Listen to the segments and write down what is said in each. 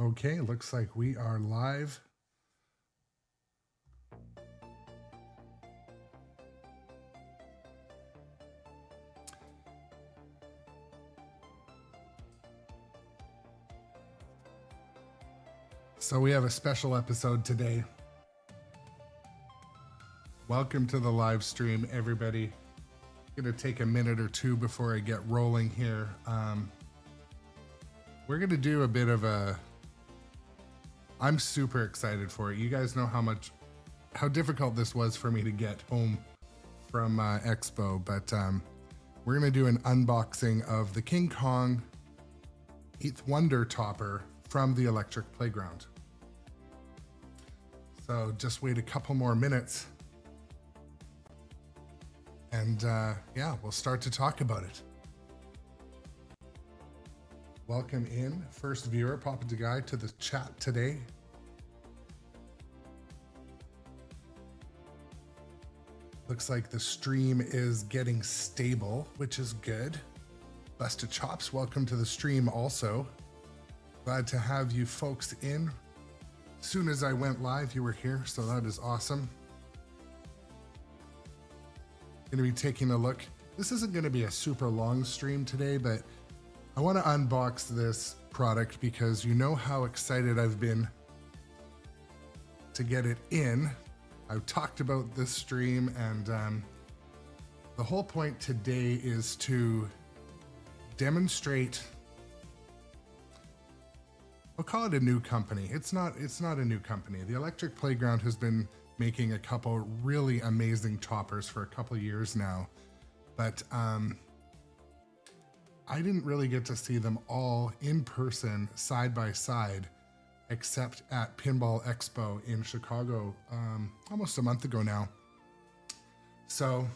Okay, looks like we are live. So we have a special episode today. Welcome to the live stream, everybody. I'm gonna take a minute or two before I get rolling here. We're gonna do a bit of a, I'm super excited for it. You guys know how difficult this was for me to get home from Expo, but we're gonna do an unboxing of the King Kong 8th Wonder topper from the Electric Playground. So just wait a couple more minutes and yeah, we'll start to talk about it. Welcome in, first viewer, Papa Guy, to the chat today. Looks like the stream is getting stable, which is good. Busted Chops, welcome to the stream also. Glad to have you folks in. As soon as I went live, you were here, so that is awesome. Gonna be taking a look. This isn't gonna be a super long stream today, but I wanna unbox this product because you know how excited I've been to get it in. I've talked about this stream, and the whole point today is to demonstrate, I'll call it a new company. It's not a new company. The Electric Playground has been making a couple really amazing toppers for a couple years now, but I didn't really get to see them all in person side by side, except at Pinball Expo in Chicago almost a month ago now. So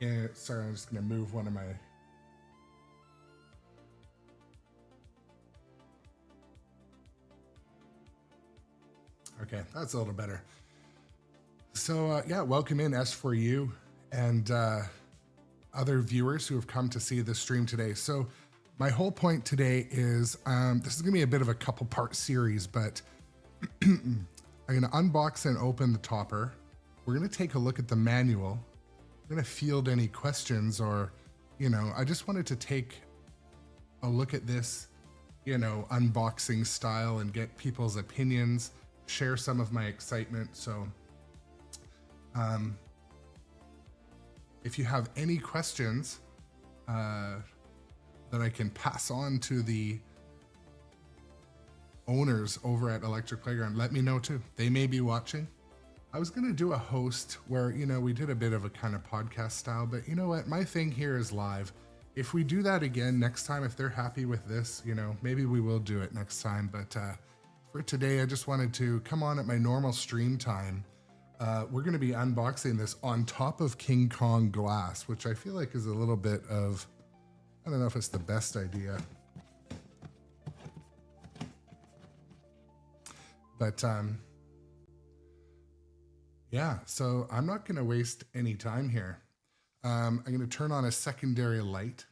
yeah, sorry, I'm just gonna move one of my, okay, that's a little better. So yeah, welcome in S4U and other viewers who have come to see the stream today. So my whole point today is, this is gonna be a bit of a couple part series, but I'm gonna unbox and open the topper. We're gonna take a look at the manual. We're gonna field any questions, or, you know, I just wanted to take a look at this, you know, unboxing style and get people's opinions, share some of my excitement. So if you have any questions that I can pass on to the owners over at Electric Playground, let me know too. They may be watching. I was gonna do a host where, you know, we did a bit of a kind of podcast style, but you know what? My thing here is live. If we do that again next time, if they're happy with this, you know, maybe we will do it next time. But for today, I just wanted to come on at my normal stream time. We're gonna be unboxing this on top of King Kong glass, which I feel like is a little bit of, I don't know if it's the best idea. But yeah, so I'm not gonna waste any time here. I'm gonna turn on a secondary light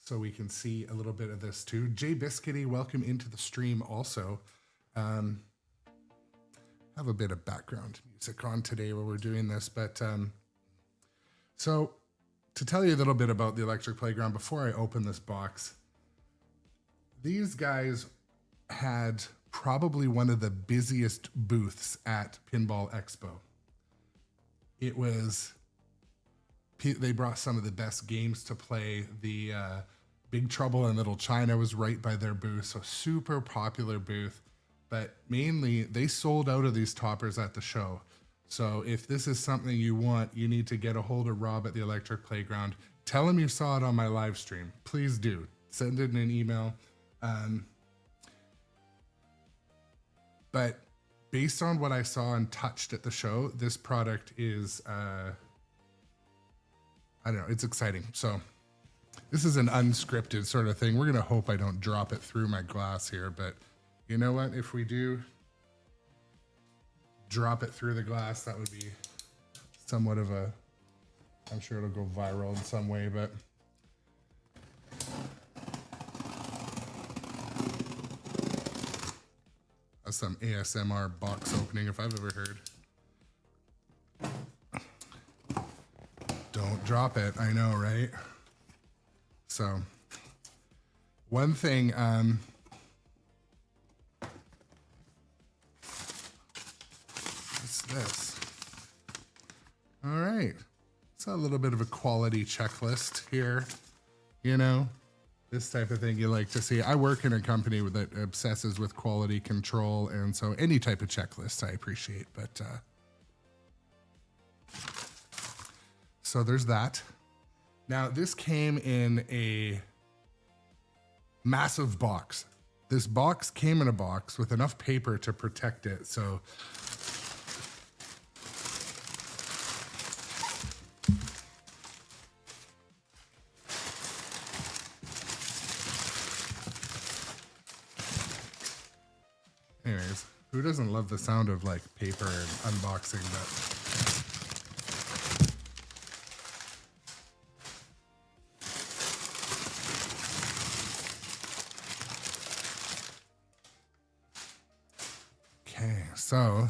so we can see a little bit of this too. Jay Biscuity, welcome into the stream also. Have a bit of background music on today while we're doing this, but so to tell you a little bit about the Electric Playground before I open this box, these guys had probably one of the busiest booths at Pinball Expo. It was, they brought some of the best games to play. The Big Trouble in Little China was right by their booth, so super popular booth. But mainly they sold out of these toppers at the show. So if this is something you want, you need to get a hold of Rob at the Electric Playground. Tell him you saw it on my live stream. Please do. Send it in an email. But based on what I saw and touched at the show, this product is, I don't know, it's exciting. So this is an unscripted sort of thing. We're gonna hope I don't drop it through my glass here, but you know what? If we do drop it through the glass, that would be somewhat of a, I'm sure it'll go viral in some way, but That's some ASMR box opening if I've ever heard. Don't drop it. I know, right? So, one thing, what's this? All right. It's a little bit of a quality checklist here, you know? This type of thing you like to see. I work in a company that obsesses with quality control, and so any type of checklist I appreciate. But so there's that. Now this came in a massive box. This box came in a box with enough paper to protect it. So anyways, who doesn't love the sound of like paper and unboxing? But okay, so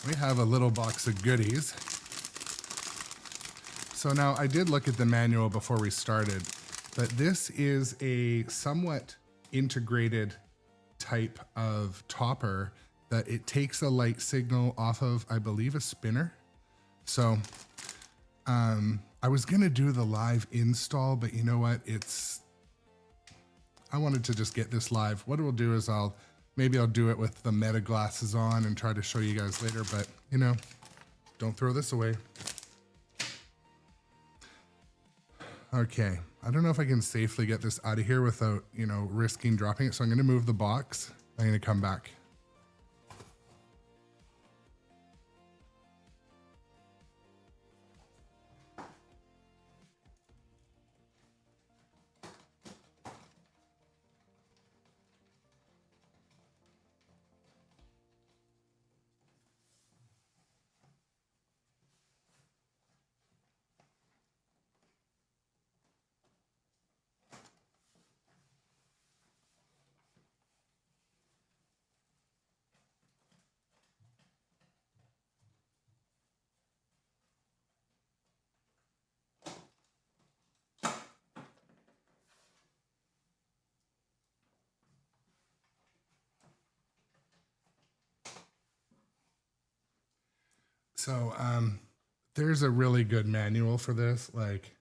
we have a little box of goodies. So now I did look at the manual before we started, but this is a somewhat integrated type of topper that it takes a light signal off of, I believe, a spinner. So I was gonna do the live install, but you know what? I wanted to just get this live. What we'll do is maybe I'll do it with the meta glasses on and try to show you guys later, but you know, don't throw this away. Okay, I don't know if I can safely get this out of here without, you know, risking dropping it. So I'm gonna move the box. I'm gonna come back. So there's a really good manual for this. Like,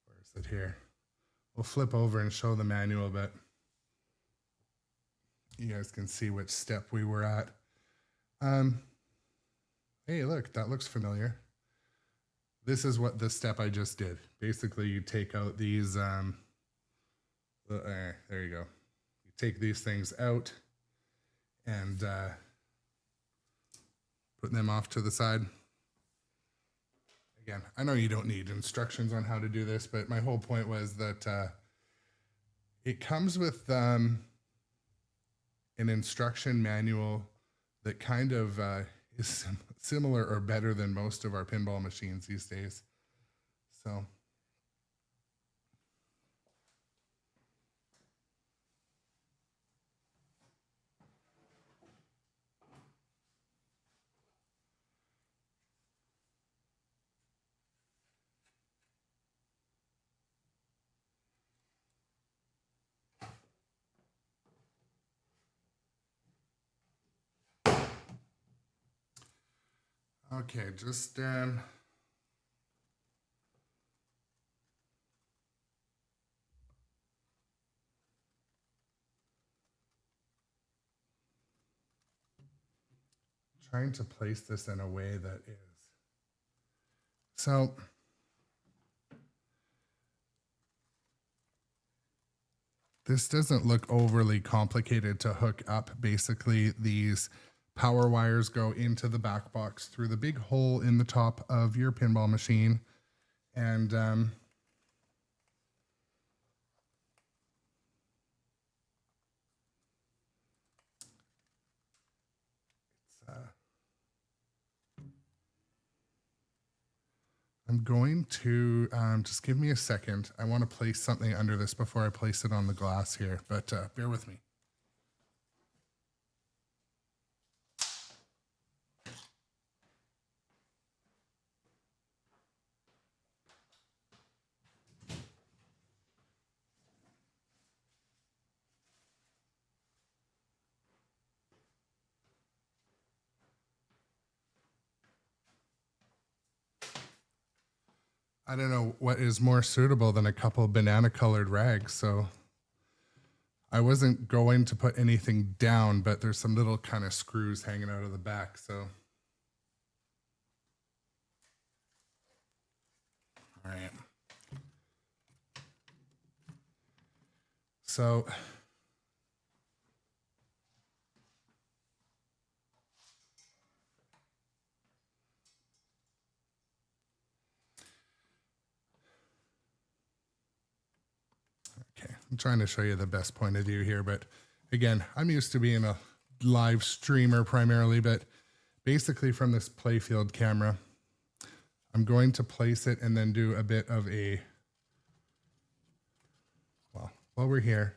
where is it here? We'll flip over and show the manual, but you guys can see which step we were at. Hey, look, that looks familiar. This is what the step I just did. Basically, you take out these, there you go. You take these things out and put them off to the side. Again, I know you don't need instructions on how to do this, but my whole point was that it comes with an instruction manual that kind of is similar or better than most of our pinball machines these days. So okay, just trying to place this in a way that is. So this doesn't look overly complicated to hook up. Basically, these power wires go into the back box through the big hole in the top of your pinball machine. And I'm going to, just give me a second. I want to place something under this before I place it on the glass here, but bear with me. I don't know what is more suitable than a couple banana colored rags. So I wasn't going to put anything down, but there's some little kind of screws hanging out of the back. So, all right. So okay, I'm trying to show you the best point of view here, but again, I'm used to being a live streamer primarily, but basically from this playfield camera, I'm going to place it and then do a bit of a, well, while we're here,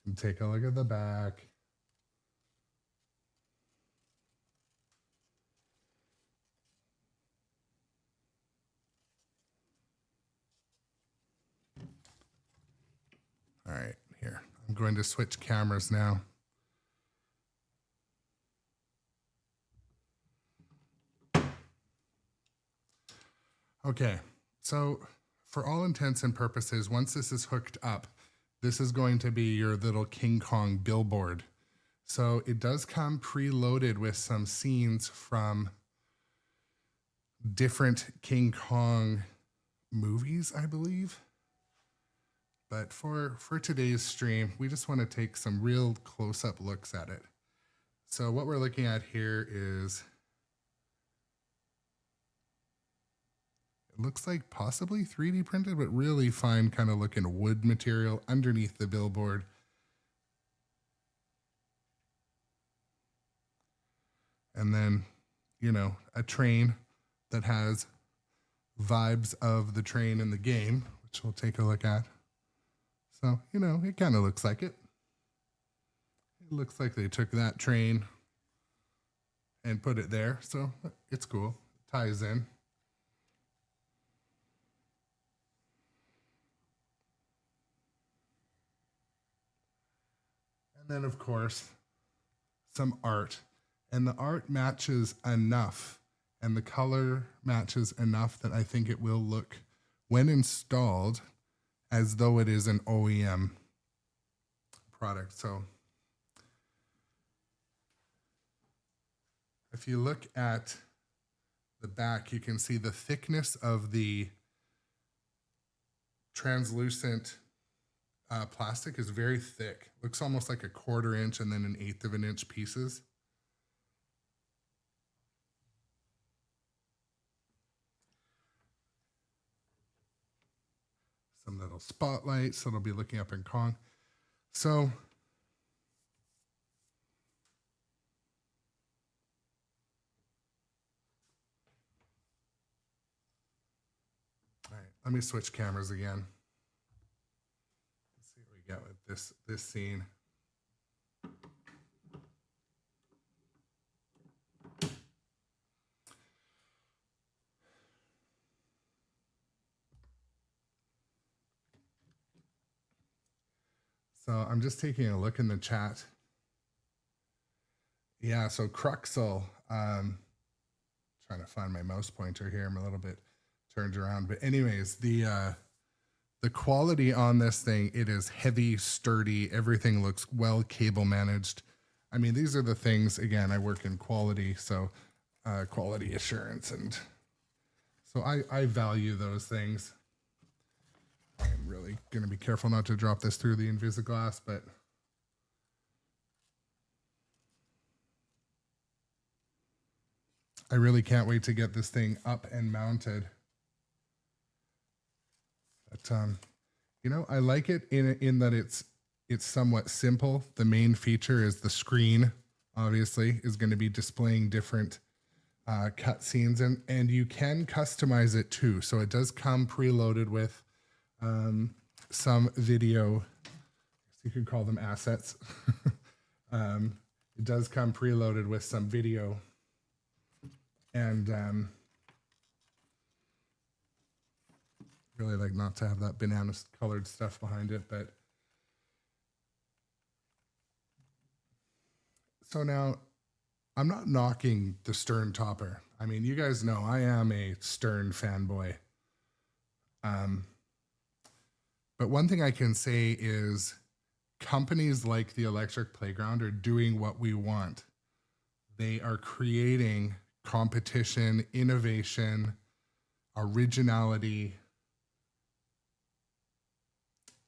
and take a look at the back. All right, here. I'm going to switch cameras now. Okay, so for all intents and purposes, once this is hooked up, this is going to be your little King Kong billboard. So it does come preloaded with some scenes from different King Kong movies, I believe. But for today's stream, we just want to take some real close-up looks at it. So what we're looking at here is, it looks like possibly 3D printed, but really fine kind of looking wood material underneath the billboard. And then, you know, a train that has vibes of the train in the game, which we'll take a look at. So, you know, it kind of looks like it. It looks like they took that train and put it there. So it's cool. It ties in. And then, of course, some art. And the art matches enough, and the color matches enough that I think it will look, when installed, as though it is an OEM product. So if you look at the back, you can see the thickness of the translucent plastic is very thick. Looks almost like a 1/4 inch and then 1/8 of an inch pieces. Some little spotlights that'll be looking up in Kong. So all right, let me switch cameras again. Let's see what we got with this scene. So I'm just taking a look in the chat. Yeah, so Cruxel, trying to find my mouse pointer here. I'm a little bit turned around. But anyways, the quality on this thing, it is heavy, sturdy. Everything looks well cable managed. I mean, these are the things, again, I work in quality, so quality assurance. And so I value those things. I'm really going to be careful not to drop this through the Invisiglass, but I really can't wait to get this thing up and mounted. But, you know, I like it in that it's somewhat simple. The main feature is the screen, obviously, is going to be displaying different cut scenes, and you can customize it too. So it does come preloaded with some video, you could call them assets. It does come preloaded with some video, and really like not to have that banana colored stuff behind it, but so now I'm not knocking the Stern topper. I mean, you guys know I am a Stern fanboy. But one thing I can say is companies like the Electric Playground are doing what we want. They are creating competition, innovation, originality,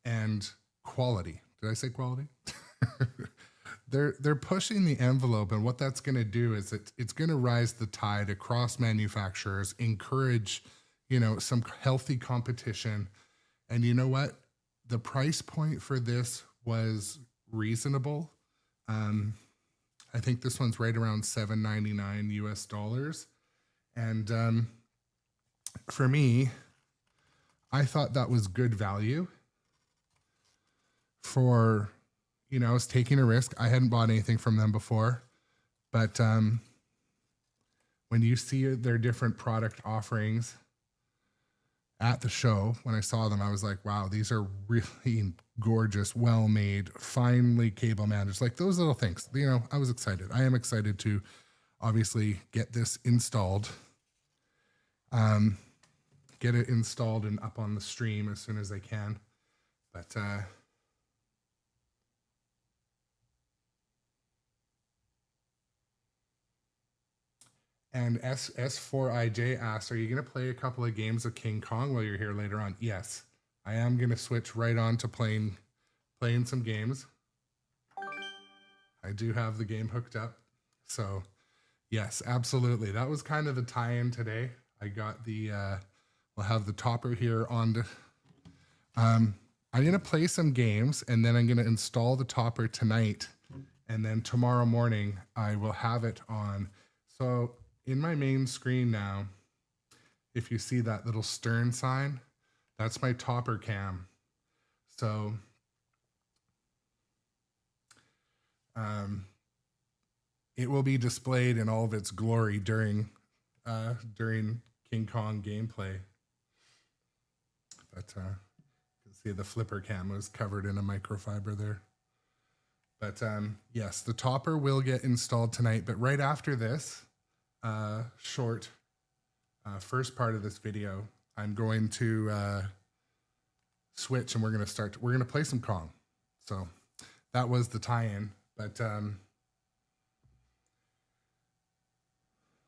and quality. Did I say quality? They're pushing the envelope, and what that's going to do is it's going to rise the tide across manufacturers, encourage, some healthy competition. And you know what? The price point for this was reasonable. I think this one's right around $7.99 US. And for me, I thought that was good value for, I was taking a risk. I hadn't bought anything from them before, but when you see their different product offerings at the show, when I saw them, I was like, wow, these are really gorgeous, well-made, finely cable managed, like those little things. I was excited. I am excited to obviously get this installed, get it installed and up on the stream as soon as I can. But and S4IJ asks, are you going to play a couple of games of King Kong while you're here later on? Yes, I am going to switch right on to playing some games. I do have the game hooked up. So yes, absolutely. That was kind of the tie-in today. I got we'll have the topper here on. I'm going to play some games, and then I'm going to install the topper tonight. And then tomorrow morning, I will have it on. So in my main screen now, if you see that little stern sign, that's my topper cam. So it will be displayed in all of its glory during King Kong gameplay. But you can see the flipper cam was covered in a microfiber there. But yes, the topper will get installed tonight. But right after this short first part of this video, I'm going to switch, and we're going to play some Kong. So that was the tie-in. But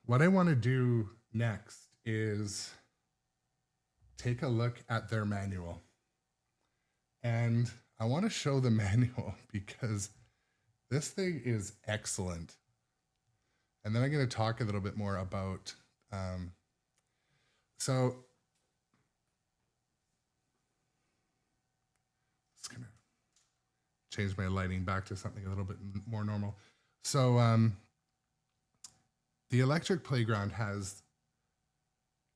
what I want to do next is take a look at their manual. And I want to show the manual because this thing is excellent. And then I'm going to talk a little bit more about, so it's going to change my lighting back to something a little bit more normal. So the Electric Playground has,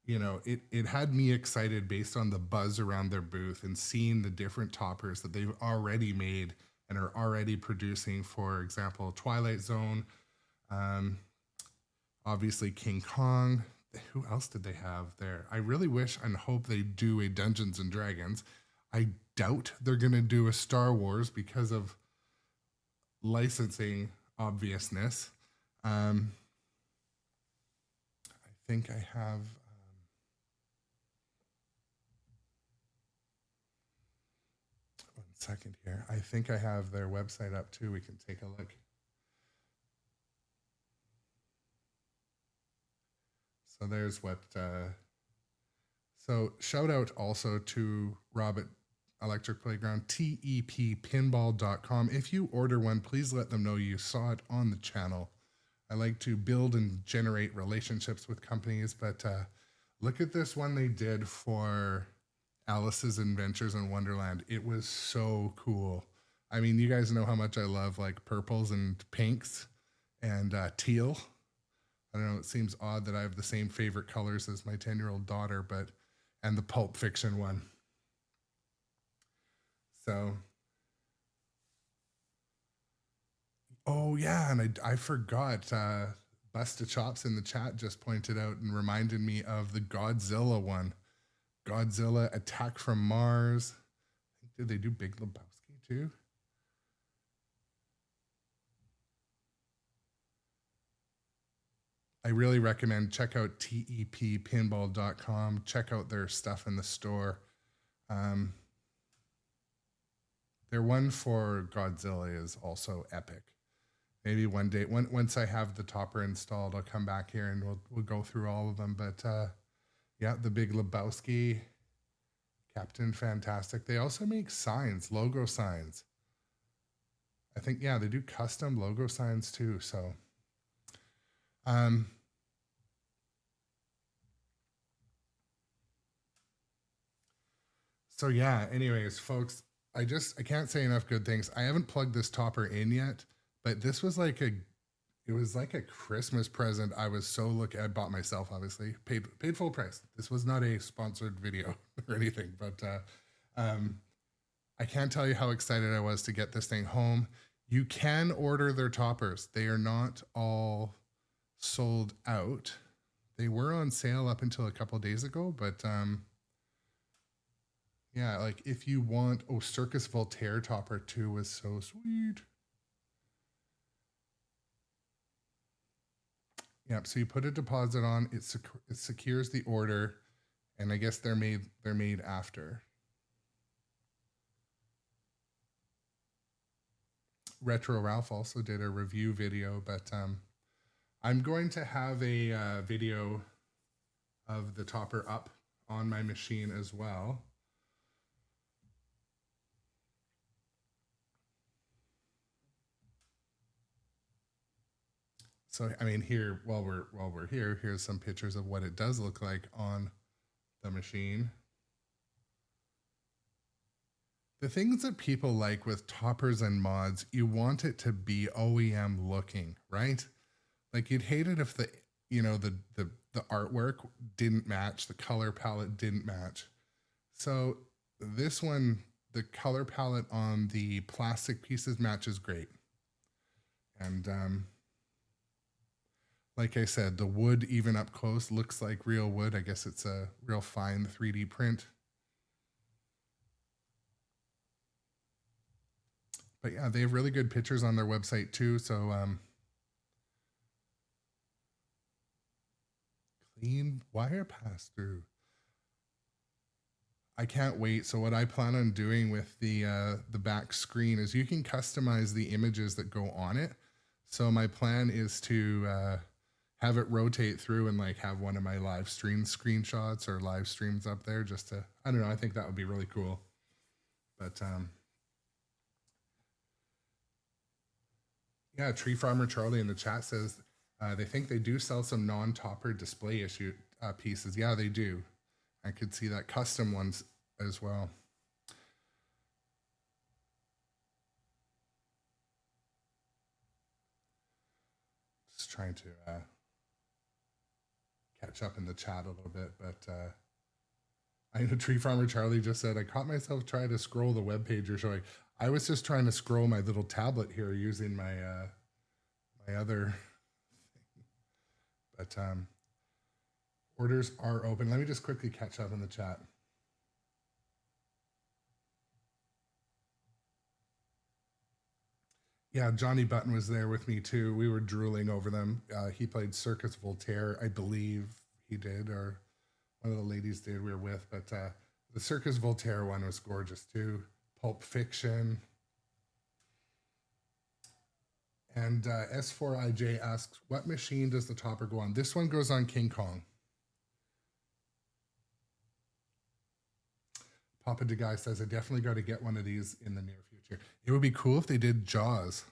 it had me excited based on the buzz around their booth and seeing the different toppers that they've already made and are already producing. For example, Twilight Zone, obviously King Kong. Who else did they have there? I really wish and hope they do a Dungeons and Dragons. I doubt they're going to do a Star Wars because of licensing obviousness. I think I have... one second here. I think I have their website up too. We can take a look. So there's what... so shout out also to Rob at Electric Playground, teppinball.com. If you order one, please let them know you saw it on the channel. I like to build and generate relationships with companies, but look at this one they did for Alice's Adventures in Wonderland. It was so cool. I mean, you guys know how much I love like purples and pinks and teal. I don't know, it seems odd that I have the same favorite colors as my 10-year-old daughter, and the Pulp Fiction one. So, oh yeah, and I forgot, Busta Chops in the chat just pointed out and reminded me of the Godzilla one. Godzilla Attack from Mars. Did they do Big Lebowski too? I really recommend check out teppinball.com. Check out their stuff in the store. Their one for Godzilla is also epic. Maybe one day, once I have the topper installed, I'll come back here and we'll go through all of them. But yeah, the Big Lebowski, Captain Fantastic. They also make signs, logo signs. I think, yeah, they do custom logo signs too. So, so yeah, anyways, folks, I can't say enough good things. I haven't plugged this topper in yet, but this was like it was like a Christmas present. I was so I bought myself, obviously, paid full price. This was not a sponsored video or anything, but I can't tell you how excited I was to get this thing home. You can order their toppers. They are not all sold out. They were on sale up until a couple of days ago, but yeah, like if you want, Circus Voltaire topper too was so sweet. Yep. So you put a deposit on it, it secures the order, and I guess they're made after. Retro Ralph also did a review video, but I'm going to have a video of the topper up on my machine as well. So, I mean, here, while we're here, here's some pictures of what it does look like on the machine. The things that people like with toppers and mods, you want it to be OEM looking, right? Like you'd hate it if the artwork didn't match, the color palette didn't match. So this one, the color palette on the plastic pieces matches great. And like I said, the wood, even up close, looks like real wood. I guess it's a real fine 3D print. But yeah, they have really good pictures on their website too. So clean wire pass through. I can't wait. So what I plan on doing with the back screen is you can customize the images that go on it. So my plan is to have it rotate through and like have one of my live stream screenshots or live streams up there just to, I don't know, I think that would be really cool. But yeah, Tree Farmer Charlie in the chat says they think they do sell some non-topper display issue pieces. Yeah, they do. I could see that, custom ones as well. Just trying to catch up in the chat a little bit, but I know Tree Farmer Charlie just said, I caught myself trying to scroll the webpage you're showing. I was just trying to scroll my little tablet here using my my other thing. But orders are open. Let me just quickly catch up in the chat. Yeah, Johnny Button was there with me too. We were drooling over them. He played Circus Voltaire, I believe he did, or one of the ladies did we were with. But the Circus Voltaire one was gorgeous too. Pulp Fiction. And S4IJ asks, what machine does the topper go on? This one goes on King Kong. Papa De Guy says, I definitely got to get one of these in the near future. It would be cool if they did Jaws.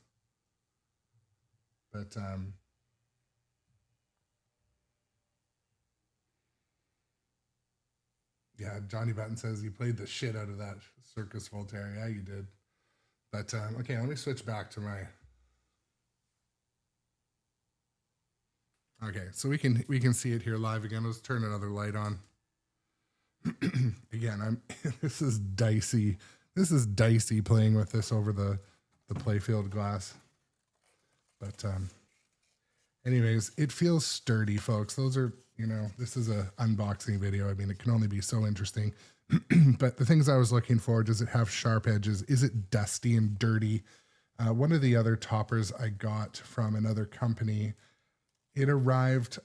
But yeah, Johnny Button says you played the shit out of that Circus Voltaire. Yeah, you did. But okay, let me switch back to my. Okay, so we can see it here live again. Let's turn another light on. Again, this is dicey. This is dicey playing with this over the playfield glass. But anyways, it feels sturdy, folks. Those are, this is a unboxing video. I mean, it can only be so interesting. But the things I was looking for, does it have sharp edges? Is it dusty and dirty? One of the other toppers I got from another company, it arrived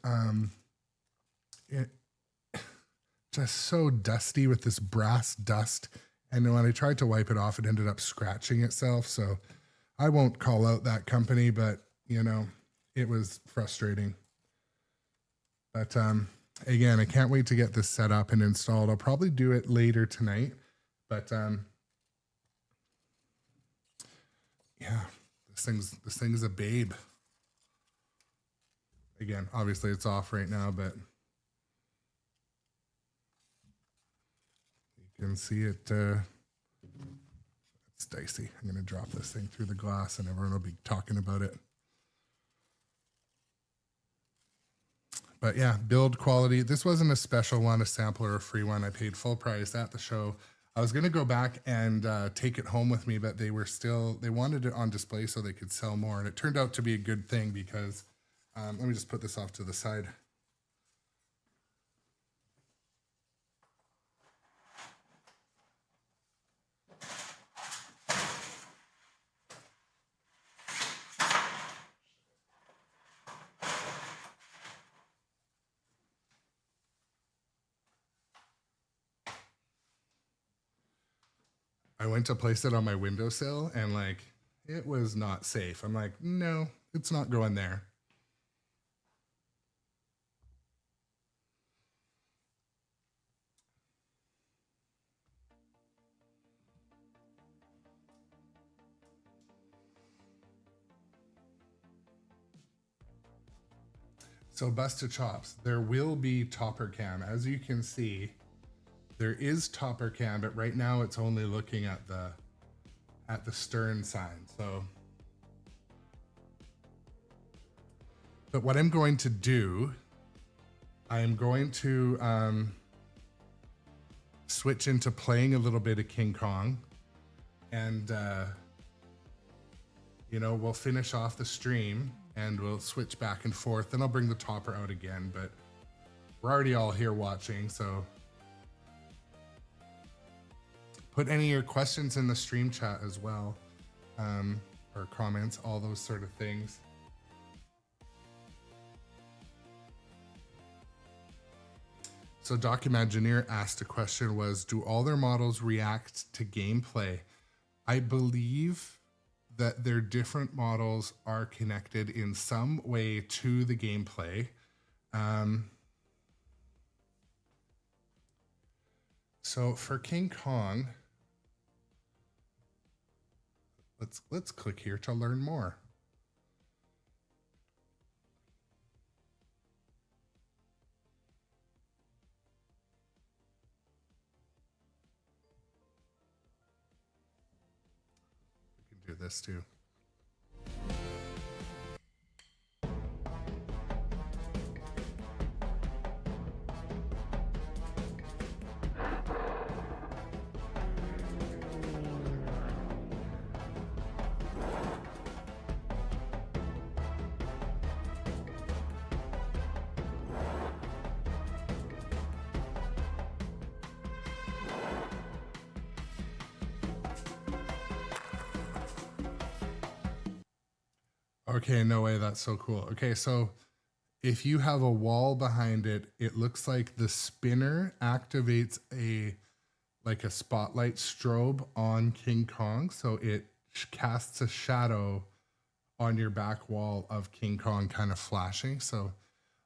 just so dusty with this brass dust. And when I tried to wipe it off, it ended up scratching itself. So I won't call out that company, but you know, it was frustrating. But again, I can't wait to get this set up and installed. I'll probably do it later tonight, but yeah, this thing's a babe. Again, obviously it's off right now, but you can see it. It's dicey. I'm going to drop this thing through the glass and everyone will be talking about it. But yeah, build quality. This wasn't a special one, a sample or a free one. I paid full price at the show. I was going to go back and take it home with me, but they wanted it on display so they could sell more. And it turned out to be a good thing because, let me just put this off to the side. I went to place it on my windowsill and like, it was not safe. I'm like, no, it's not going there. So busted chops, there will be topper cam. As you can see, there is topper cam, but right now it's only looking at the stern sign. So, but what I'm going to do, I am going to switch into playing a little bit of King Kong, and you know, we'll finish off the stream and we'll switch back and forth. Then I'll bring the topper out again, but we're already all here watching, so. Put any of your questions in the stream chat as well, or comments, all those sort of things. So Documengineer asked a question was, do all their models react to gameplay? I believe that their different models are connected in some way to the gameplay. So for King Kong, let's click here to learn more. We can do this too. Okay, no way, that's so cool. Okay, so if you have a wall behind it, it looks like the spinner activates a spotlight strobe on King Kong, so it casts a shadow on your back wall of King Kong kind of flashing. So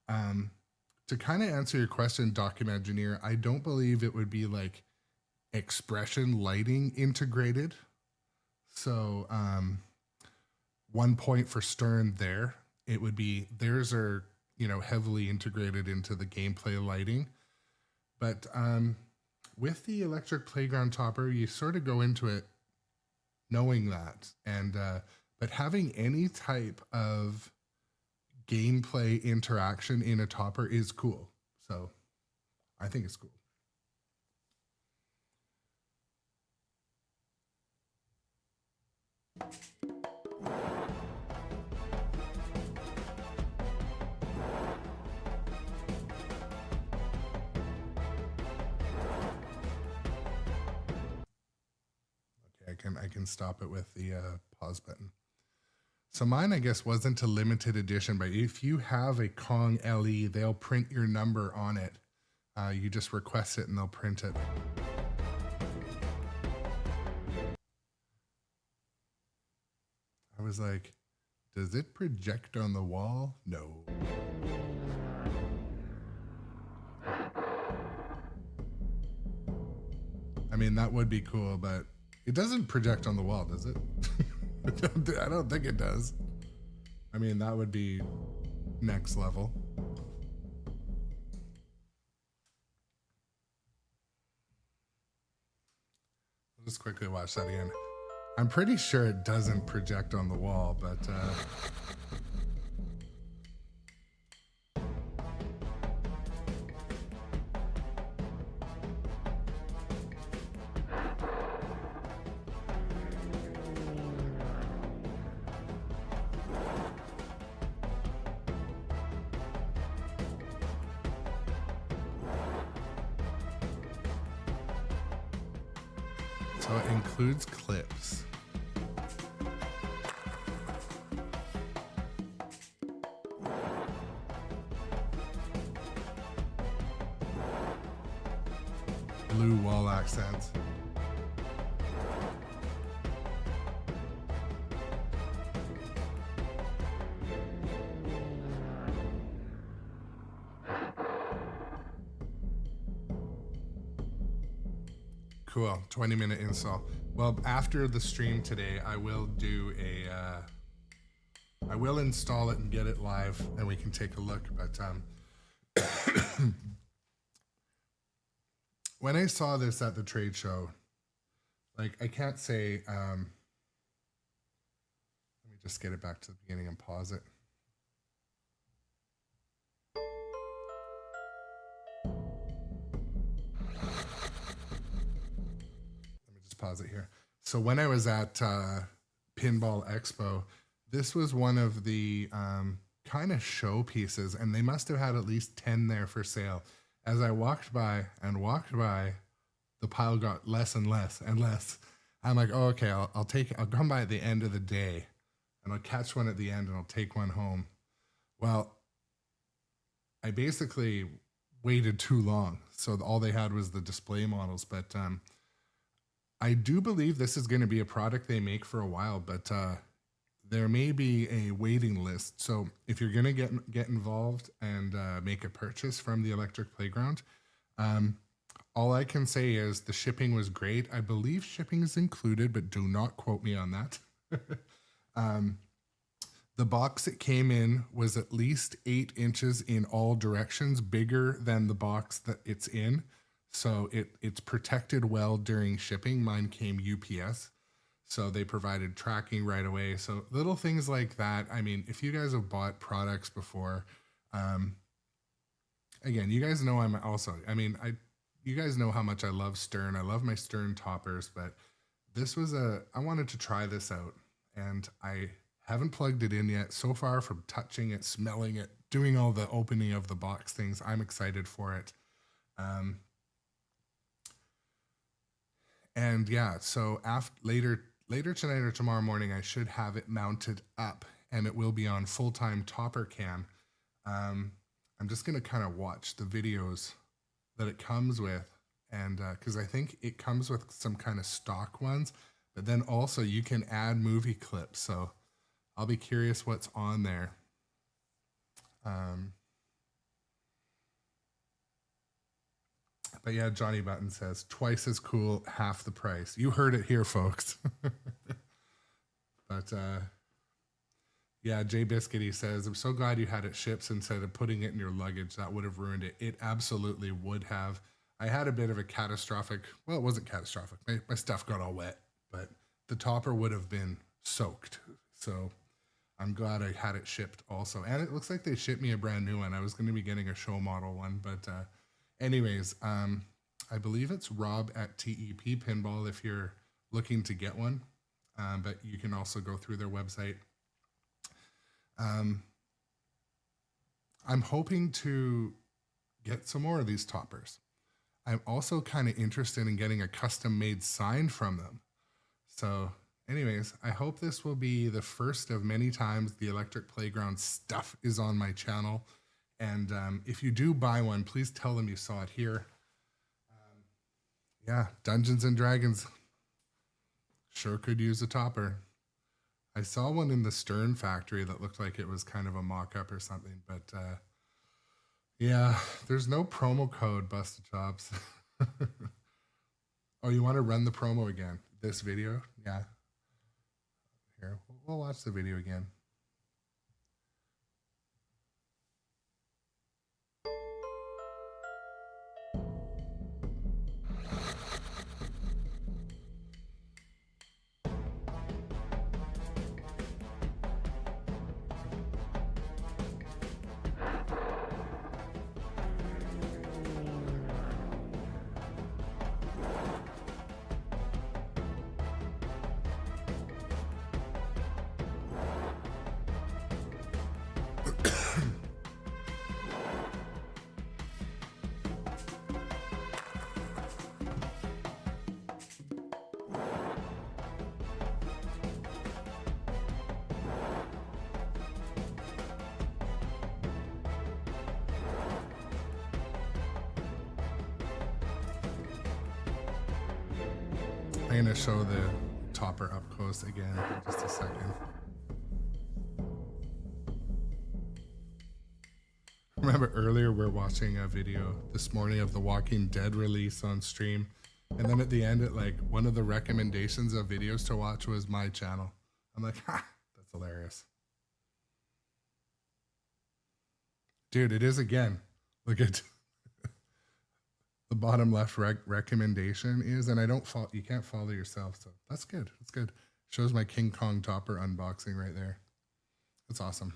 to kind of answer your question, Documengineer, I don't believe it would be like expression lighting integrated. So 1 point for Stern there. It would be, theirs are, you know, heavily integrated into the gameplay lighting. But with the electric playground topper, you sort of go into it knowing that. And but having any type of gameplay interaction in a topper is cool. So I think it's cool. I can stop it with the pause button. So mine, I guess, wasn't a limited edition, but if you have a Kong LE, they'll print your number on it. You just request it and they'll print it. I was like, does it project on the wall? No. I mean, that would be cool, but it doesn't project on the wall, does it? I don't think it does. I mean, that would be next level. I'll just quickly watch that again. I'm pretty sure it doesn't project on the wall, but so it includes clips. Blue wall accents. Cool, 20-minute install. Well, after the stream today, I will do I will install it and get it live, and we can take a look. But when I saw this at the trade show, like, I can't say, let me just get it back to the beginning and pause it. Pause it here. So when I was at Pinball Expo, this was one of the kind of show pieces, and they must have had at least 10 there for sale. As I walked by, the pile got less and less and less. I'm like, oh, okay, I'll come by at the end of the day, and I'll catch one at the end, and I'll take one home. Well, I basically waited too long, so all they had was the display models. But I do believe this is going to be a product they make for a while, but there may be a waiting list. So if you're going to get involved and make a purchase from the Electric Playground, all I can say is the shipping was great. I believe shipping is included, but do not quote me on that. The box it came in was at least 8 inches in all directions, bigger than the box that it's in. So it's protected well during shipping. Mine came UPS, so they provided tracking right away. So little things like that. I mean, if you guys have bought products before, again, you guys know you guys know how much I love Stern. I love my Stern toppers, but this was I wanted to try this out, and I haven't plugged it in yet. So far, from touching it, smelling it, doing all the opening of the box things, I'm excited for it. And yeah, so later tonight or tomorrow morning, I should have it mounted up, and it will be on full-time topper cam. I'm just going to kind of watch the videos that it comes with, and because I think it comes with some kind of stock ones, but then also you can add movie clips. So I'll be curious what's on there. But yeah, Johnny Button says, twice as cool, half the price. You heard it here, folks. But yeah, Jay Biscuity says, I'm so glad you had it shipped instead of putting it in your luggage. That would have ruined it. It absolutely would have. I had a bit of a catastrophic, well, it wasn't catastrophic. My stuff got all wet, but the topper would have been soaked. So I'm glad I had it shipped also. And it looks like they shipped me a brand new one. I was going to be getting a show model one, but anyways, I believe it's Rob at TEP Pinball if you're looking to get one, but you can also go through their website. I'm hoping to get some more of these toppers. I'm also kind of interested in getting a custom-made sign from them. So anyways, I hope this will be the first of many times the Electric Playground stuff is on my channel. And if you do buy one, please tell them you saw it here. Yeah, Dungeons and Dragons sure could use a topper. I saw one in the Stern factory that looked like it was kind of a mock-up or something, but yeah, there's no promo code, Busted Chops. Oh, you want to run the promo again? This video? Yeah. Here, we'll watch the video again. I'm going to show the topper up close again in just a second. Remember earlier we're watching a video this morning of the Walking Dead release on stream, and then at the end one of the recommendations of videos to watch was my channel. I'm like, ha, that's hilarious. Dude, it is again. Look at the bottom left recommendation is, and you can't follow yourself, so that's good. That's good. Shows my King Kong topper unboxing right there. That's awesome.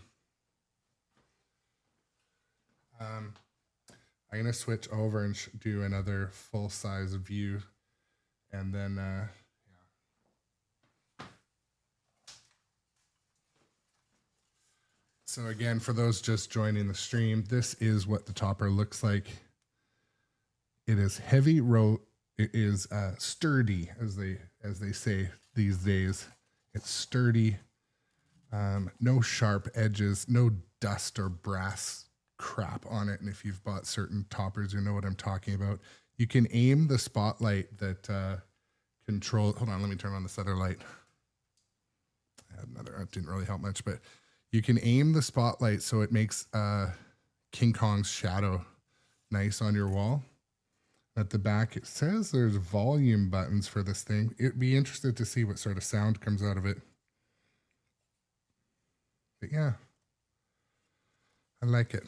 I'm gonna switch over and do another full size view, and then yeah. So again, for those just joining the stream, this is what the topper looks like. It is heavy it is sturdy, as they say these days. It's sturdy, no sharp edges, no dust or brass crap on it. And if you've bought certain toppers, you know what I'm talking about. You can aim the spotlight that hold on, let me turn on this other light. I had another, that didn't really help much, but you can aim the spotlight so it makes King Kong's shadow nice on your wall. At the back, it says there's volume buttons for this thing. It'd be interested to see what sort of sound comes out of it. But yeah, I like it.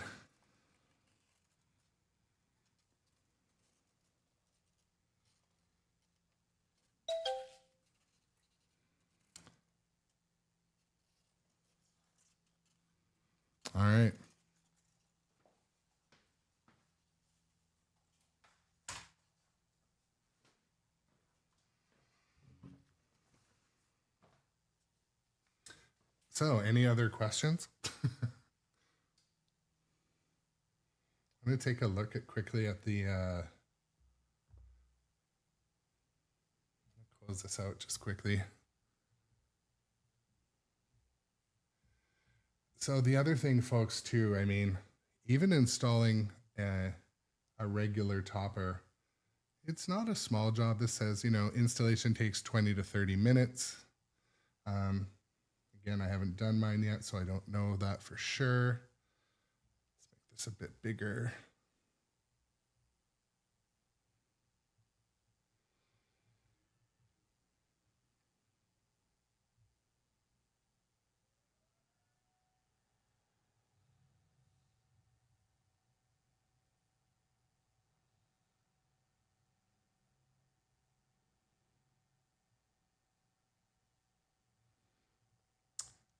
All right. So, any other questions? I'm going to take a look quickly at the close this out just quickly. So the other thing, folks, too, I mean, even installing a regular topper, it's not a small job. This says, installation takes 20 to 30 minutes. Again, I haven't done mine yet, so I don't know that for sure. Let's make this a bit bigger.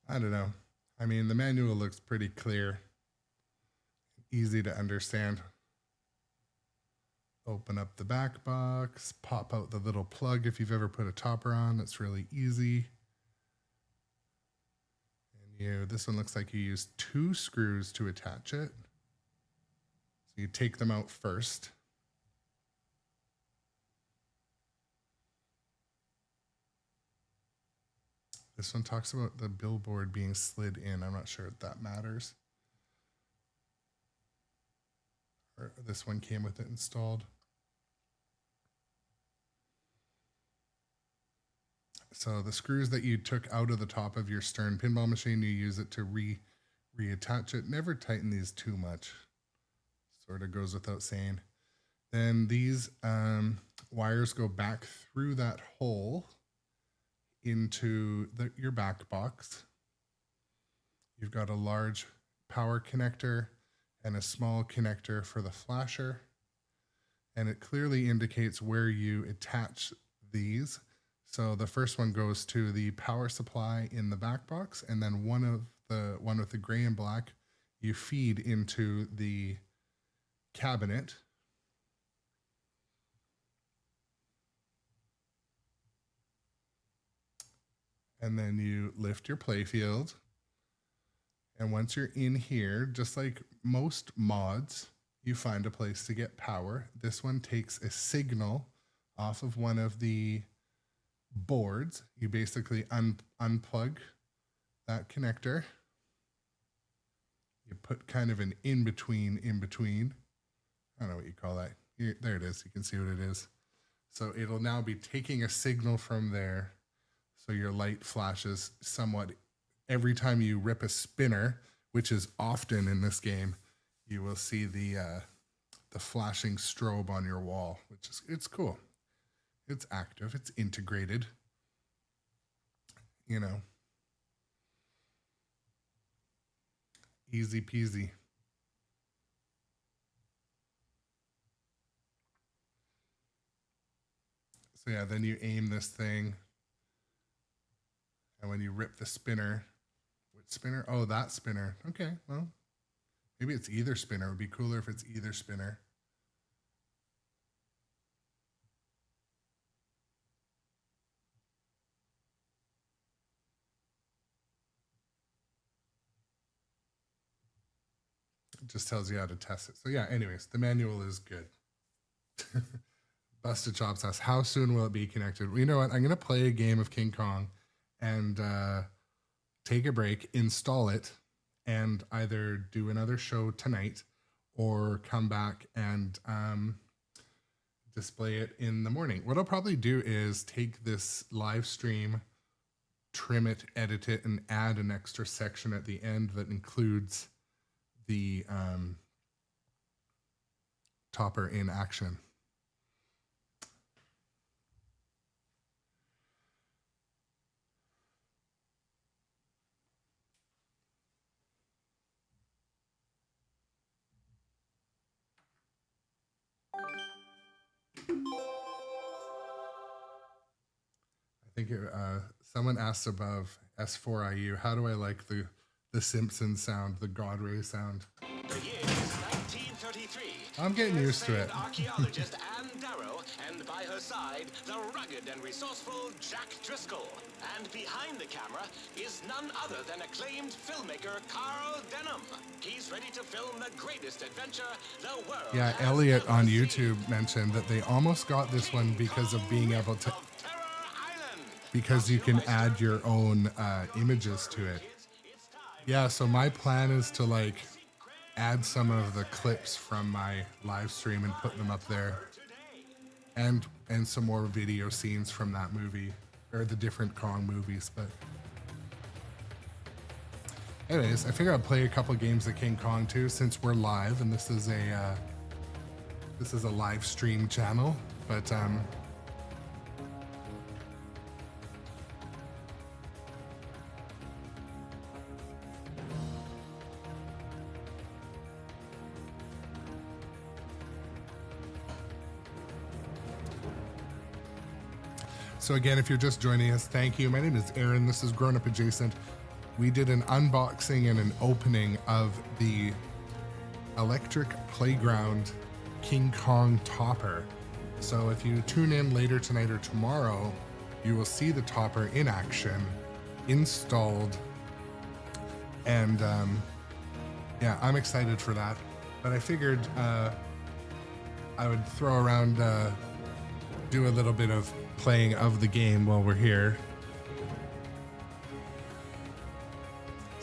I don't know. I mean, the manual looks pretty clear, easy to understand. Open up the back box, pop out the little plug if you've ever put a topper on. It's really easy. And this one looks like you use 2 screws to attach it. So you take them out first. This one talks about the billboard being slid in. I'm not sure if that matters. Or this one came with it installed. So the screws that you took out of the top of your stern pinball machine, you use it to reattach it. Never tighten these too much. Sort of goes without saying. Then these wires go back through that hole into your back box. You've got a large power connector and a small connector for the flasher. And it clearly indicates where you attach these. So the first one goes to the power supply in the back box, and then one with the gray and black you feed into the cabinet. And then you lift your playfield. And once you're in here, just like most mods, you find a place to get power. This one takes a signal off of one of the boards. You basically unplug that connector. You put kind of an in-between. I don't know what you call that. There it is. You can see what it is. So it'll now be taking a signal from there. So your light flashes somewhat every time you rip a spinner, which is often in this game. You will see the flashing strobe on your wall, which is, it's cool. It's active. It's integrated. You know, easy peasy. So yeah, then you aim this thing. And when you rip the spinner, which spinner? Oh, that spinner. Okay, well, maybe it's either spinner. It would be cooler if it's either spinner. It just tells you how to test it. So yeah, anyways, the manual is good. Busted Chops asks, how soon will it be connected? Well, you know what? I'm going to play a game of King Kong and take a break, install it, and either do another show tonight or come back and display it in the morning. What I'll probably do is take this live stream, trim it, edit it, and add an extra section at the end that includes the topper in action. I think someone asked above S4IU, how do I like the Simpsons sound, the God Ray sound? The year is 1933. I'm getting used to it. Archaeologist Anne Darrow, and by her side, the rugged and resourceful Jack Driscoll. And behind the camera is none other than acclaimed filmmaker Carl Denham. He's ready to film the greatest adventure the world. Yeah, Elliot on YouTube mentioned that they almost got this one because of being able to, because you can add your own images to it. Yeah, so my plan is to like add some of the clips from my live stream and put them up there, and some more video scenes from that movie or the different Kong movies. But anyways, I figure I'll play a couple games of King Kong too, since we're live and this is a live stream channel. But so again, if you're just joining us, thank you. My name is Aaron. This is Grown Up Adjacent. We did an unboxing and an opening of the Electric Playground King Kong topper. So if you tune in later tonight or tomorrow, you will see the topper in action, installed. And yeah, I'm excited for that. But I figured I would throw around, do a little bit of playing of the game while we're here.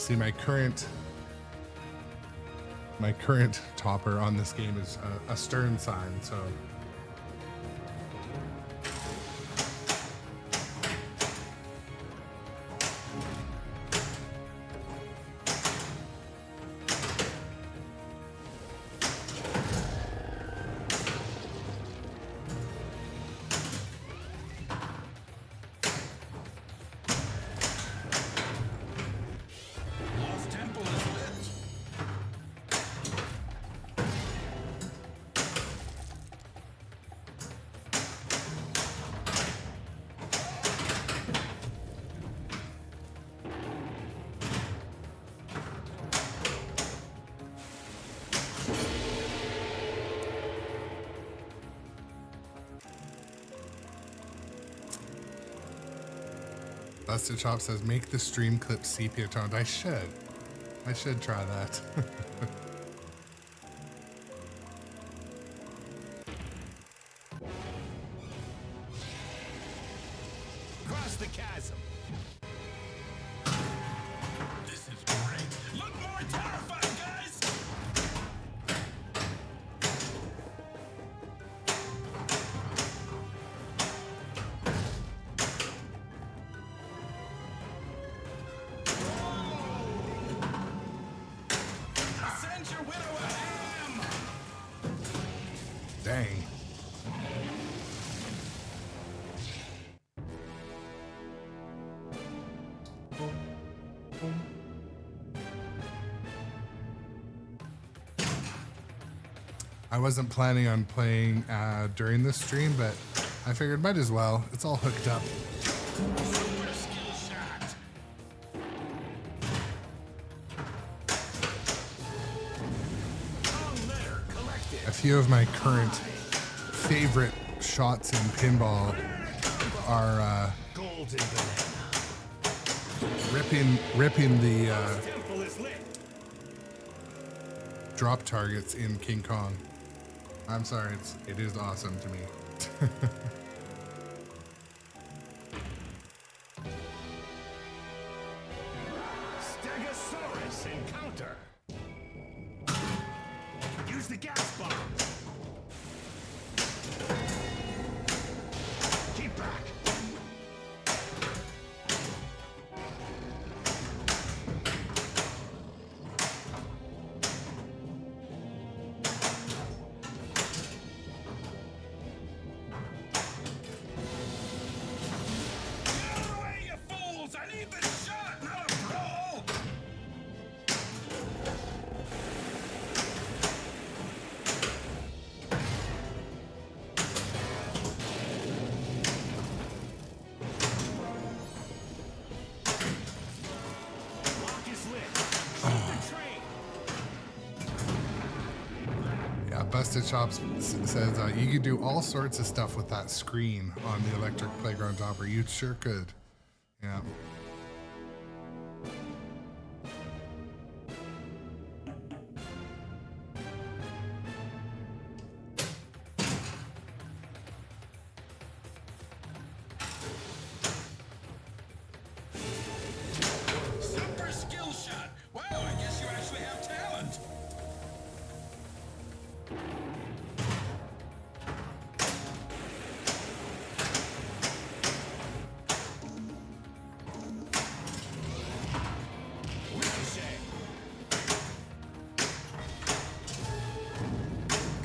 See, my current topper on this game is a stern sign, so Busted Chop says, make the stream clip sepia toned. I should try that. Cross the chasm. This is great. Look more terrifying, guys. Send your widow a ham. Dang. I wasn't planning on playing during this stream, but I figured might as well. It's all hooked up. Super skill shot. Long letter collected. A few of my current favorite shots in pinball are Golden banana. ripping the Temple is lit. drop targets in King Kong. I'm sorry, it is awesome to me. Stegosaurus encounter. Use the gas bomb. Keep back. Get away, you fools! I need the shot, not a brawl! Lock is lit. Shoot the train. Yeah, Busted Chops says you could do all sorts of stuff with that screen on the electric playground topper. You sure could. Yeah. Super skill shot. Wow, I guess you actually have talent. Ricochet.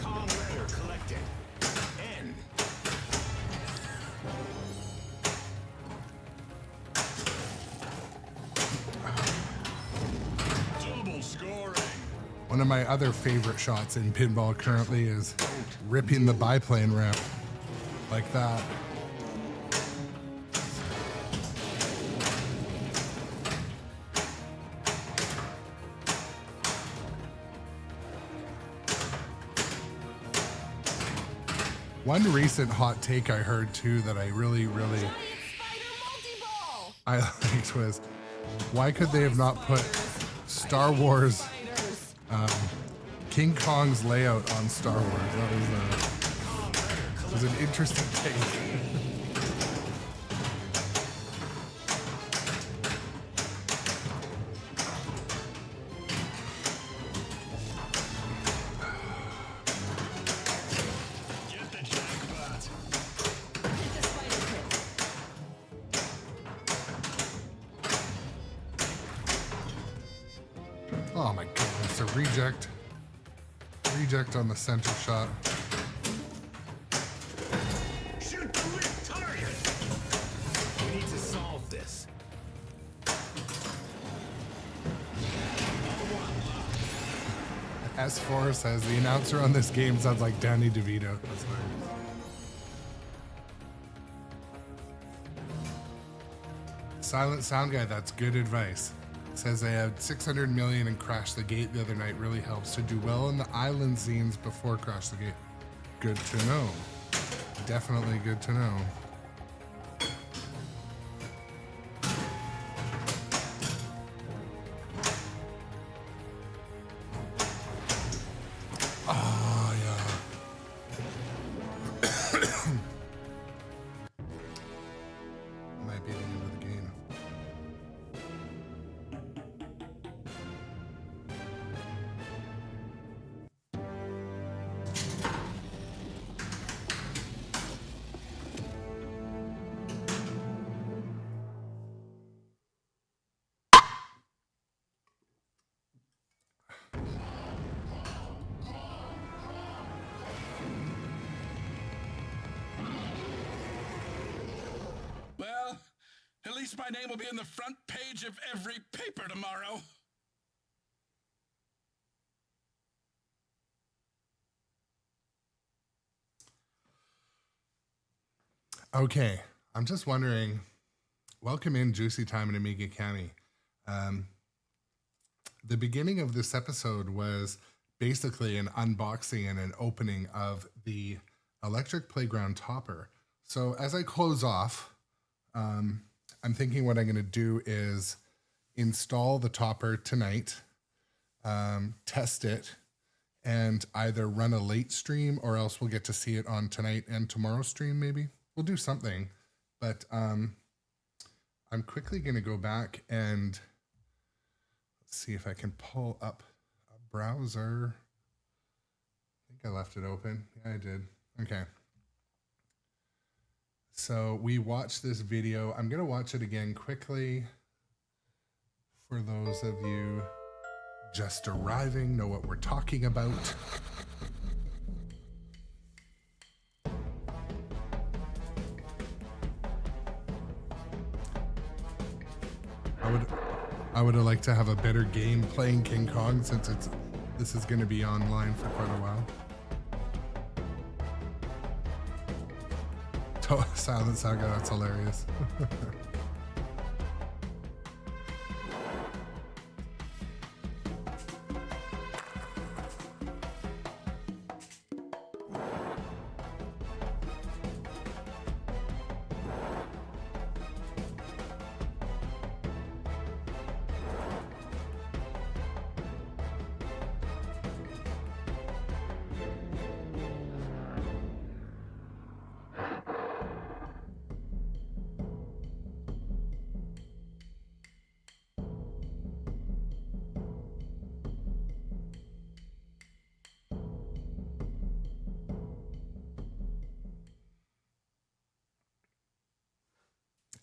Kong letter collected. N. Double scoring. One of my other favorite shots in pinball currently is ripping the biplane ramp like that. One recent hot take I heard too that I really I liked was, why could they have not put Star Wars King Kong's layout on Star Wars? That was an interesting take. Reject on the center shot. Shoot the lit target! We need to solve this. S4 says the announcer on this game sounds like Danny DeVito. That's hilarious. Silent Sound Guy, that's good advice. Says they had 600 million and Crash the Gate the other night. Really helps to do well in the island scenes before Crash the Gate. Good to know. Definitely good to know. Oh, yeah. Might be the end of the game. Well, at least my name will be on the front page of every paper tomorrow. Okay, I'm just wondering, welcome in Juicy Time in Amiga County. The beginning of this episode was basically an unboxing and an opening of the Electric Playground Topper. So as I close off, I'm thinking what I'm going to do is install the topper tonight, test it, and either run a late stream or else we'll get to see it on tonight and tomorrow's stream maybe. We'll do something, but I'm quickly going to go back and let's see if I can pull up a browser. I think I left it open. Yeah, I did. Okay. So we watched this video. I'm going to watch it again quickly for those of you just arriving, know what we're talking about. I would have liked to have a better game playing King Kong since this is going to be online for quite a while. Silent Saga, that's hilarious.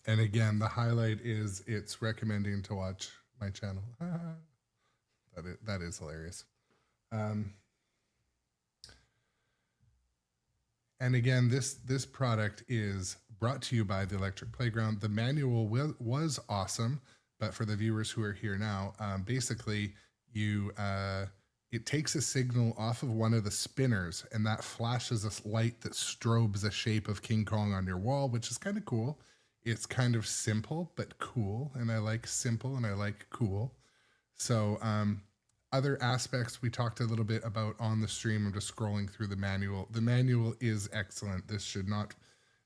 And again, the highlight is it's recommending to watch my channel. That is hilarious. And again, this product is brought to you by the Electric Playground. The manual was awesome, but for the viewers who are here now, basically it takes a signal off of one of the spinners, and that flashes a light that strobes the shape of King Kong on your wall, which is kind of cool. It's kind of simple, but cool. And I like simple and I like cool. So other aspects we talked a little bit about on the stream. I'm just scrolling through the manual. The manual is excellent. This should not,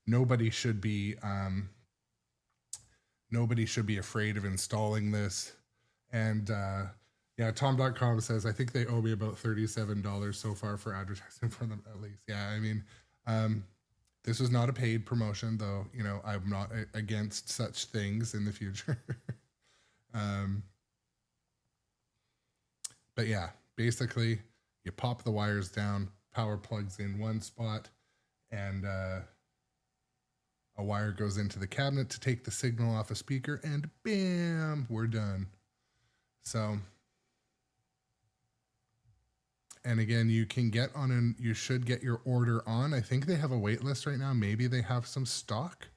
nobody should be afraid of installing this. And yeah, Tom.com says, I think they owe me about $37 so far for advertising for them at least. Yeah, I mean, this was not a paid promotion, though, you know, I'm not against such things in the future. But yeah, basically you pop the wires down, power plugs in one spot, and a wire goes into the cabinet to take the signal off a speaker, and bam, we're done. So And again, you can get on and you should get your order on. I think they have a wait list right now. Maybe they have some stock.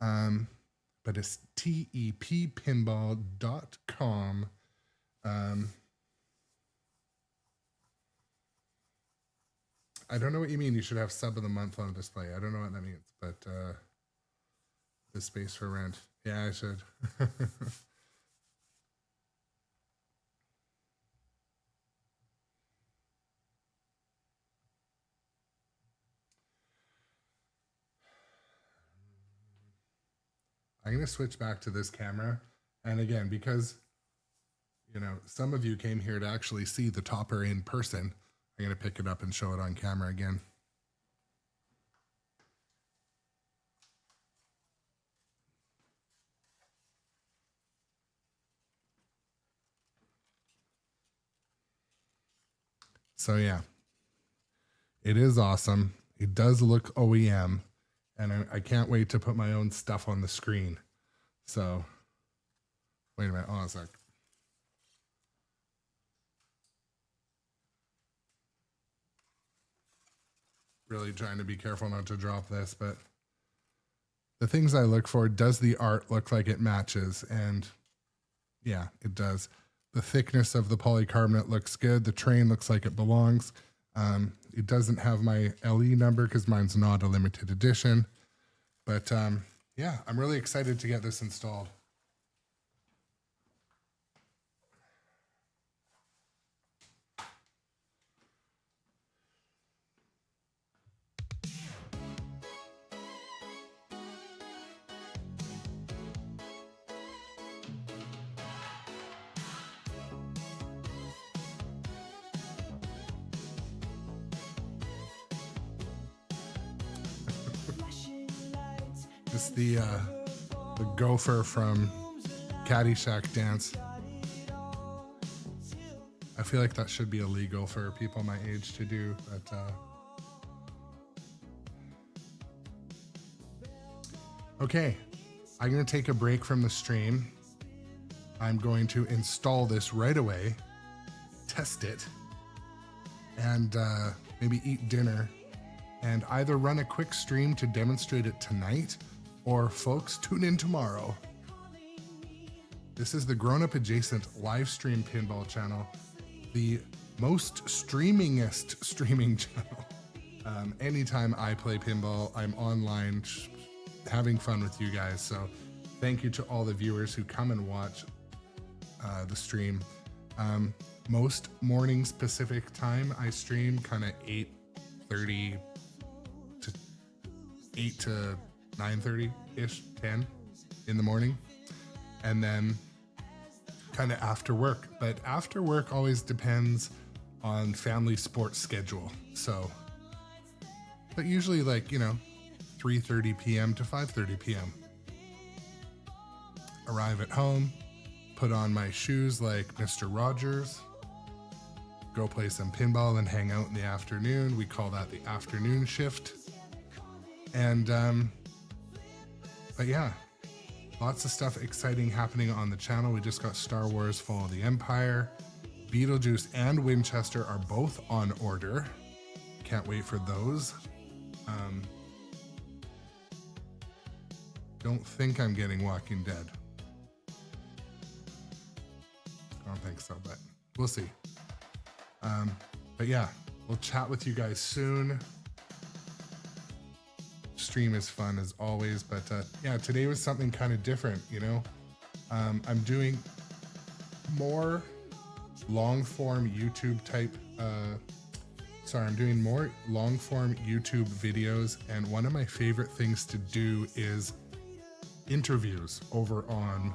But it's teppinball.com. I don't know what you mean. You should have sub of the month on display. I don't know what that means, but the space for rent. Yeah, I should. I'm going to switch back to this camera. And again, because, you know, some of you came here to actually see the topper in person, I'm going to pick it up and show it on camera again. So yeah, it is awesome. It does look OEM. And I can't wait to put my own stuff on the screen. So, wait a minute. Hold on a sec. Really trying to be careful not to drop this, but the things I look for, does the art look like it matches? And yeah, it does. The thickness of the polycarbonate looks good. The train looks like it belongs. It doesn't have my LE number because mine's not a limited edition. But yeah, I'm really excited to get this installed. It's the gopher from Caddyshack dance. I feel like that should be illegal for people my age to do, but okay, I'm going to take a break from the stream. I'm going to install this right away, test it, and maybe eat dinner, and either run a quick stream to demonstrate it tonight, or folks, tune in tomorrow. This is the Grown Up Adjacent live stream pinball channel, the most streamingest streaming channel. Anytime I play pinball, I'm online having fun with you guys. So thank you to all the viewers who come and watch the stream. Most mornings Pacific time, I stream kind of 8:30 to 8 to 9:30-ish, 10 in the morning. And then kind of after work. But after work always depends on family sports schedule. So, but usually like, you know, 3:30 p.m. to 5:30 p.m. Arrive at home, put on my shoes like Mr. Rogers, go play some pinball and hang out in the afternoon. We call that the afternoon shift. And, but yeah, lots of stuff exciting happening on the channel. We just got Star Wars Fall of the Empire. Beetlejuice and Winchester are both on order. Can't wait for those. Don't think I'm getting Walking Dead. I don't think so, but we'll see. But yeah, we'll chat with you guys soon. Stream is fun as always, but yeah, today was something kind of different, you know. I'm doing more long form YouTube type I'm doing more long form YouTube videos, and one of my favorite things to do is interviews over on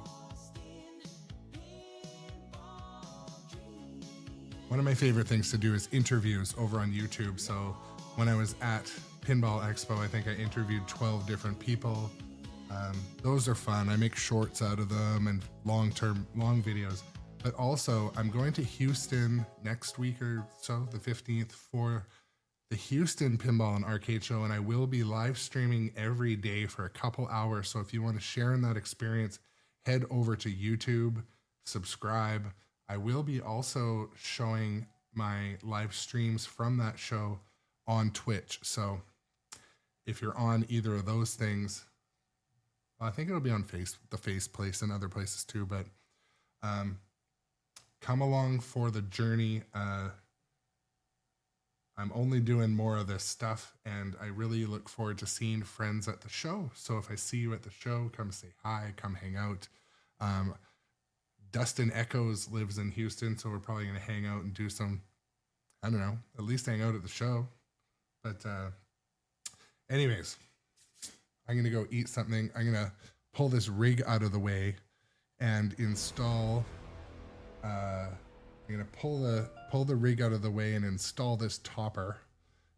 YouTube. So when I was at Pinball Expo, I think I interviewed 12 different people. Those are fun. I make shorts out of them and long videos. But also, I'm going to Houston next week or so, the 15th, for the Houston Pinball and Arcade Show, and I will be live streaming every day for a couple hours. So if you want to share in that experience, head over to YouTube, subscribe. I will be also showing my live streams from that show on Twitch. So if you're on either of those things, well, I think it'll be on the Face Place and other places too, but come along for the journey. I'm only doing more of this stuff, and I really look forward to seeing friends at the show. So if I see you at the show, come say hi, come hang out. Dustin Echoes lives in Houston, so we're probably going to hang out and do some, I don't know, at least hang out at the show. But anyways, I'm going to go eat something. I'm going to pull this rig out of the way and install, I'm going to pull the rig out of the way and install this topper,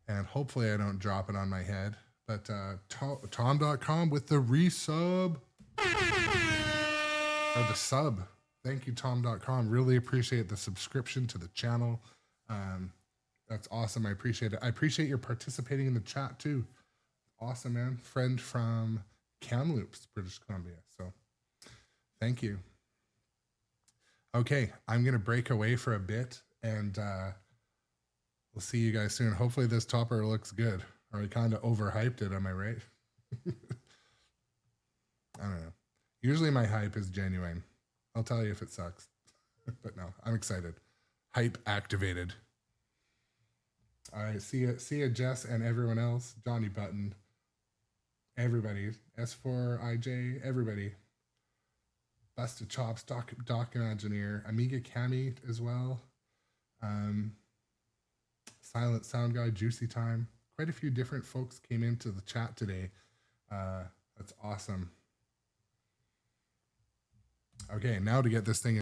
and hopefully I don't drop it on my head. But tom.com with the resub, or the sub. Thank you, tom.com. Really appreciate the subscription to the channel. That's awesome. I appreciate it. I appreciate your participating in the chat too. Awesome, man. Friend from Kamloops, British Columbia. So thank you. Okay, I'm going to break away for a bit, and we'll see you guys soon. Hopefully this topper looks good. Or I kind of overhyped it, am I right? I don't know. Usually my hype is genuine. I'll tell you if it sucks. But no, I'm excited. Hype activated. All right, see ya, Jess and everyone else. Johnny Button. Everybody. S4IJ, everybody. Busted Chops, Doc Imagineer, Amiga Cami as well. Silent Sound Guy, Juicy Time. Quite a few different folks came into the chat today. That's awesome. Okay, now to get this thing